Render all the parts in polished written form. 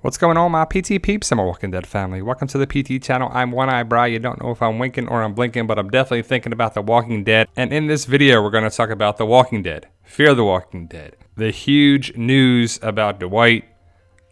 What's going on, my PT peeps and my Walking Dead family? Welcome to the PT channel. I'm One Eye Bri. You don't know if I'm winking or I'm blinking, but I'm definitely thinking about The Walking Dead. And in this video, we're going to talk about The Walking Dead, Fear the Walking Dead. The huge news about Dwight,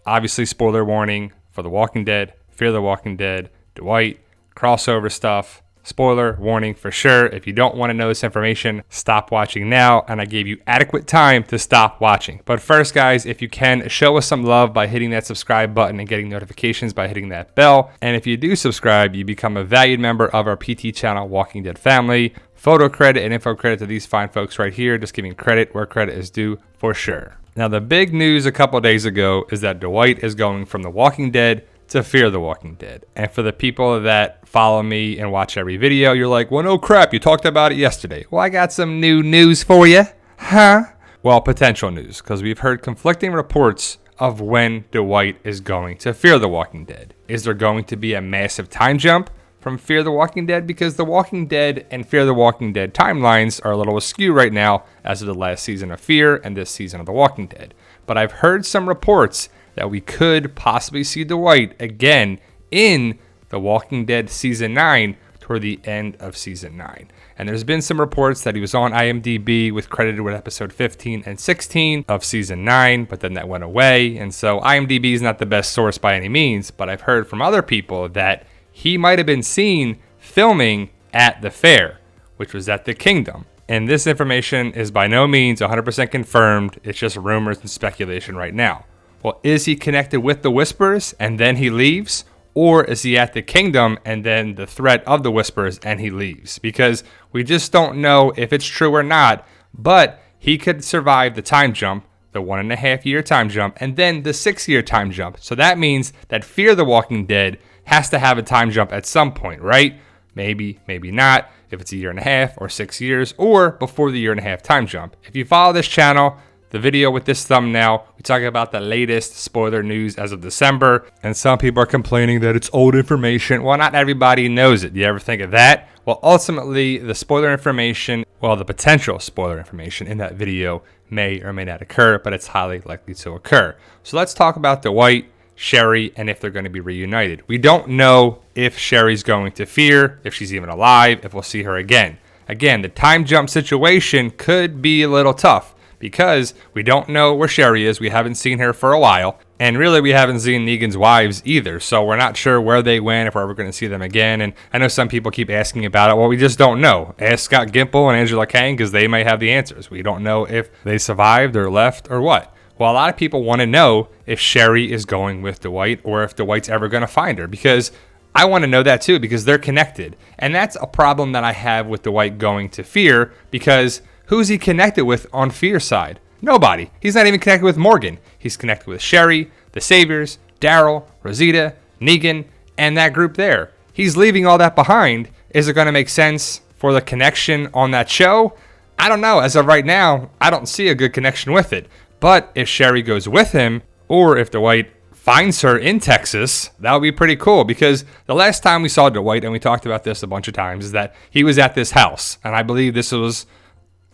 obviously spoiler warning for The Walking Dead, Fear the Walking Dead, Dwight, crossover stuff. Spoiler warning for sure. If you don't want to know this information, stop watching now, and I gave you adequate time to stop watching. But first, guys, if you can, show us some love by hitting that subscribe button and getting notifications by hitting that bell. And if you do subscribe, you become a valued member of our PT channel, Walking Dead family. Photo credit and info credit to these fine folks right here, just giving credit where credit is due for sure. Now, the big news a couple days ago is that Dwight is going from The Walking Dead to Fear the Walking Dead. And for the people that follow me and watch every video, you're like, well, no crap, you talked about it yesterday. Well, I got some new news for you. Huh? Well, potential news, because we've heard conflicting reports of when Dwight is going to Fear the Walking Dead. Is there going to be a massive time jump from Fear the Walking Dead? Because The Walking Dead and Fear the Walking Dead timelines are a little askew right now as of the last season of Fear and this season of The Walking Dead. But I've heard some reports that we could possibly see Dwight again in The Walking Dead Season 9 toward the end of Season 9. And there's been some reports that he was on IMDb credited with episode 15 and 16 of Season 9, but then that went away. And so IMDb is not the best source by any means, but I've heard from other people that he might have been seen filming at the fair, which was at the Kingdom. And this information is by no means 100% confirmed. It's just rumors and speculation right now. Well, is he connected with the Whispers and then he leaves? Or is he at the Kingdom and then the threat of the Whispers and he leaves? Because we just don't know if it's true or not, but he could survive the time jump, the 1.5 year time jump, and then the 6 year time jump. So that means that Fear the Walking Dead has to have a time jump at some point, right? Maybe, maybe not, if it's 1.5 years or 6 years, or before the 1.5 year time jump. If you follow this channel, the video with this thumbnail, we talk about the latest spoiler news as of December, and some people are complaining that it's old information. Well, not everybody knows it. Do you ever think of that? Well, ultimately, the spoiler information, well, the potential spoiler information in that video may or may not occur, but it's highly likely to occur. So let's talk about Dwight, Sherry, and if they're going to be reunited. We don't know if Sherry's going to Fear, if she's even alive, if we'll see her again. Again, the time jump situation could be a little tough, because we don't know where Sherry is. We haven't seen her for a while. And really, we haven't seen Negan's wives either. So we're not sure where they went, if we're ever going to see them again. And I know some people keep asking about it. Well, we just don't know. Ask Scott Gimple and Angela Kang, because they may have the answers. We don't know if they survived or left or what. Well, a lot of people want to know if Sherry is going with Dwight or if Dwight's ever going to find her, because I want to know that too, because they're connected. And that's a problem that I have with Dwight going to Fear, because who's he connected with on Fear's side? Nobody. He's not even connected with Morgan. He's connected with Sherry, the Saviors, Daryl, Rosita, Negan, and that group there. He's leaving all that behind. Is it going to make sense for the connection on that show? I don't know. As of right now, I don't see a good connection with it. But if Sherry goes with him, or if Dwight finds her in Texas, that would be pretty cool, because the last time we saw Dwight, and we talked about this a bunch of times, is that he was at this house. And I believe this was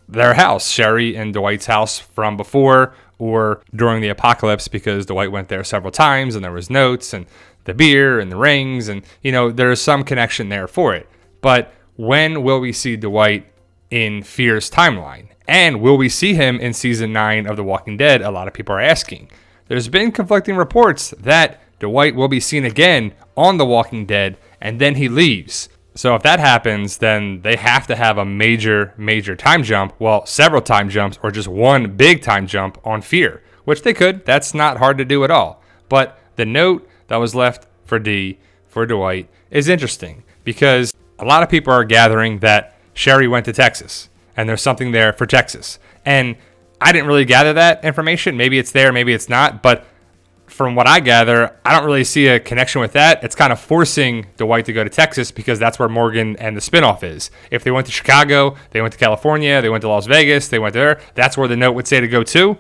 their house, Sherry and Dwight's house from before or during the apocalypse, because Dwight went there several times and there was notes and the beer and the rings, and there's some connection there for it. But when will we see Dwight in Fear's timeline? And will we see him in season 9 of The Walking Dead? A lot of people are asking. There's been conflicting reports that Dwight will be seen again on The Walking Dead and then he leaves. So if that happens, then they have to have a major time jump. Well, several time jumps, or just one big time jump on Fear, which they could. That's not hard to do at all. But the note that was left for Dwight is interesting, because a lot of people are gathering that Sherry went to Texas and there's something there for Texas. And I didn't really gather that information. Maybe it's there, maybe it's not. But from what I gather, I don't really see a connection with that. It's kind of forcing Dwight to go to Texas, because that's where Morgan and the spinoff is. If they went to Chicago, they went to California, they went to Las Vegas, they went there, that's where the note would say to go to.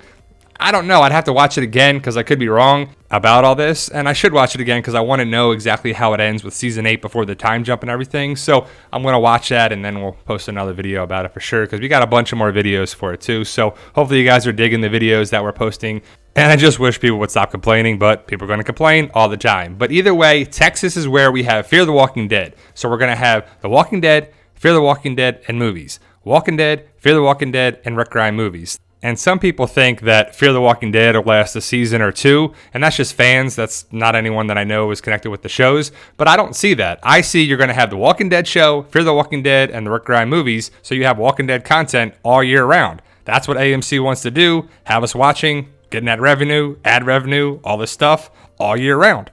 I don't know. I'd have to watch it again, because I could be wrong. about all this, and I should watch it again because I want to know exactly how it ends with season 8 before the time jump and everything. So I'm going to watch that, and then we'll post another video about it for sure, because we got a bunch of more videos for it too. So hopefully you guys are digging the videos that we're posting, and I just wish people would stop complaining, but people are going to complain all the time. But either way, Texas is where we have Fear the Walking Dead. So we're going to have The Walking Dead, Fear the Walking Dead, and movies. Walking Dead, Fear the Walking Dead, and Rick Grimes movies. And some people think that Fear the Walking Dead will last a season or two, and that's just fans. That's not anyone that I know is connected with the shows, but I don't see that. I see you're going to have the Walking Dead show, Fear the Walking Dead, and the Rick Grimes movies, so you have Walking Dead content all year round. That's what AMC wants to do, have us watching, getting that revenue, ad revenue, all this stuff all year round.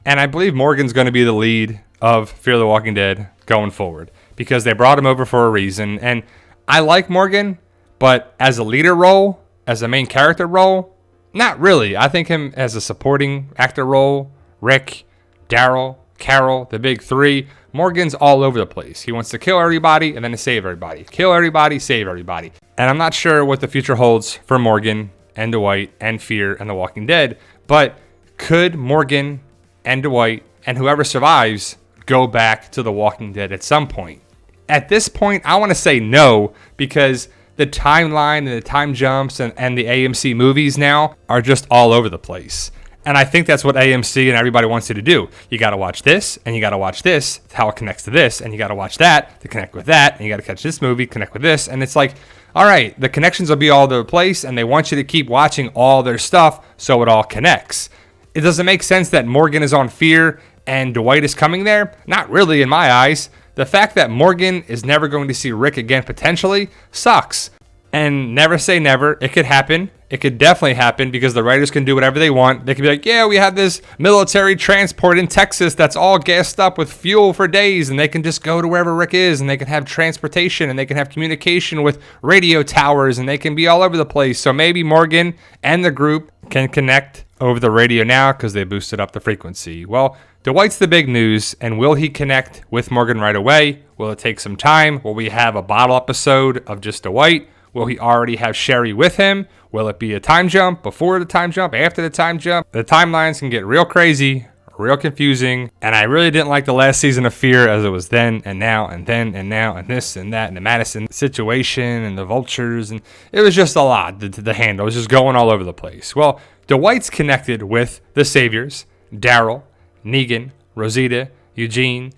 And I believe Morgan's going to be the lead of Fear the Walking Dead going forward, because they brought him over for a reason, and I like Morgan. But as a leader role, as a main character role, not really. I think him as a supporting actor role, Rick, Daryl, Carol, the big three, Morgan's all over the place. He wants to kill everybody and then to save everybody. Kill everybody, save everybody. And I'm not sure what the future holds for Morgan and Dwight and Fear and The Walking Dead, but could Morgan and Dwight and whoever survives go back to The Walking Dead at some point? At this point, I want to say no, because the timeline and the time jumps and the AMC movies now are just all over the place. And I think that's what AMC and everybody wants you to do. You got to watch this, and you got to watch this, how it connects to this, and you got to watch that to connect with that, and you got to catch this movie, connect with this. And it's like, all right, the connections will be all over the place, and they want you to keep watching all their stuff so it all connects. It doesn't make sense that Morgan is on Fear and Dwight is coming there. Not really in my eyes. The fact that Morgan is never going to see Rick again potentially sucks. And never say never. It could happen. It could definitely happen, because the writers can do whatever they want. They can be like, yeah, we have this military transport in Texas that's all gassed up with fuel for days, and they can just go to wherever Rick is, and they can have transportation, and they can have communication with radio towers, and they can be all over the place. So maybe Morgan and the group can connect over the radio now because they boosted up the frequency. Well, Dwight's the big news, and will he connect with Morgan right away? Will it take some time? Will we have a bottle episode of just Dwight? Will he already have Sherry with him? Will it be a time jump, before the time jump, after the time jump? The timelines can get real crazy, real confusing, and I really didn't like the last season of Fear as it was then and now and then and now and this and that and the Madison situation and the vultures, and it was just a lot to handle. It was just going all over the place. Well, Dwight's connected with the Saviors, Daryl, Negan, Rosita, Eugene.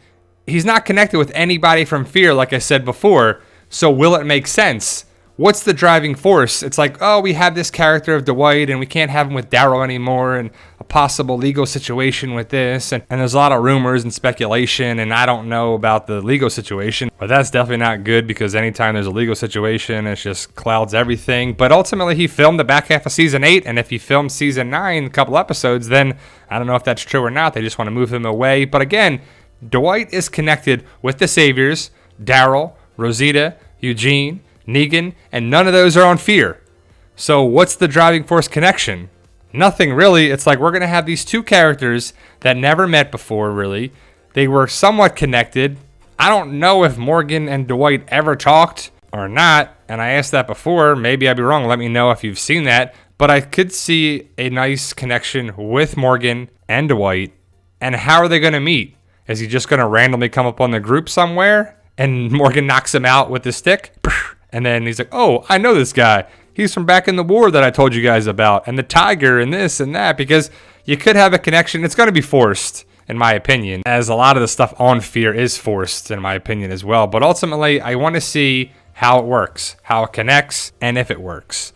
He's not connected with anybody from Fear, like I said before, so will it make sense? What's the driving force? It's like, oh, we have this character of Dwight, and we can't have him with Daryl anymore, and a possible legal situation with this, and there's a lot of rumors and speculation, and I don't know about the legal situation, but that's definitely not good, because anytime there's a legal situation, it just clouds everything. But ultimately, he filmed the back half of season 8, and if he filmed season 9, a couple episodes, then I don't know if that's true or not. They just want to move him away. But again, Dwight is connected with the Saviors, Daryl, Rosita, Eugene, Negan, and none of those are on Fear. So what's the driving force connection? Nothing really. It's like we're going to have these two characters that never met before, really. They were somewhat connected. I don't know if Morgan and Dwight ever talked or not, and I asked that before. Maybe I'd be wrong. Let me know if you've seen that. But I could see a nice connection with Morgan and Dwight. And how are they going to meet? Is he just going to randomly come up on the group somewhere and Morgan knocks him out with his stick? And then he's like, oh, I know this guy. He's from back in the war that I told you guys about. And the tiger and this and that. Because you could have a connection. It's going to be forced, in my opinion. As a lot of the stuff on Fear is forced, in my opinion, as well. But ultimately, I want to see how it works. How it connects, and if it works.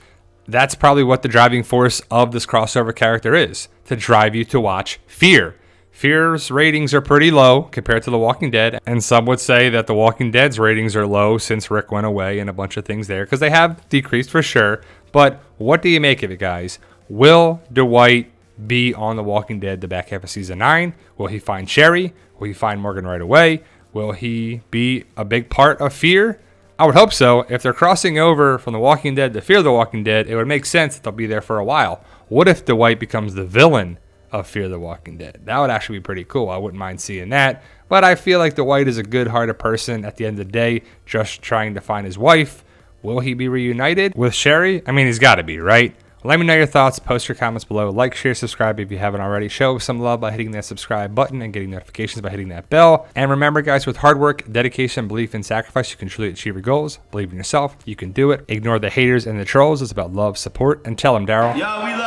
That's probably what the driving force of this crossover character is. To drive you to watch Fear. Fear's ratings are pretty low compared to The Walking Dead, and some would say that The Walking Dead's ratings are low since Rick went away and a bunch of things there, because they have decreased for sure. But what do you make of it, guys? Will Dwight be on The Walking Dead the back half of season 9? Will he find Sherry? Will he find Morgan right away? Will he be a big part of Fear? I would hope so. If they're crossing over from The Walking Dead to Fear the Walking Dead, it would make sense that they'll be there for a while. What if Dwight becomes the villain of Fear the Walking Dead? That would actually be pretty cool. I wouldn't mind seeing that. But I feel like Dwight is a good-hearted person at the end of the day, just trying to find his wife. Will he be reunited with Sherry? I mean, he's got to be, right? Let me know your thoughts, post your comments below, like, share, subscribe if you haven't already. Show some love by hitting that subscribe button and getting notifications by hitting that bell. And remember guys, with hard work, dedication, belief, and sacrifice, you can truly achieve your goals. Believe in yourself, you can do it. Ignore the haters and the trolls. It's about love, support, and tell them, Daryl. Yeah, we love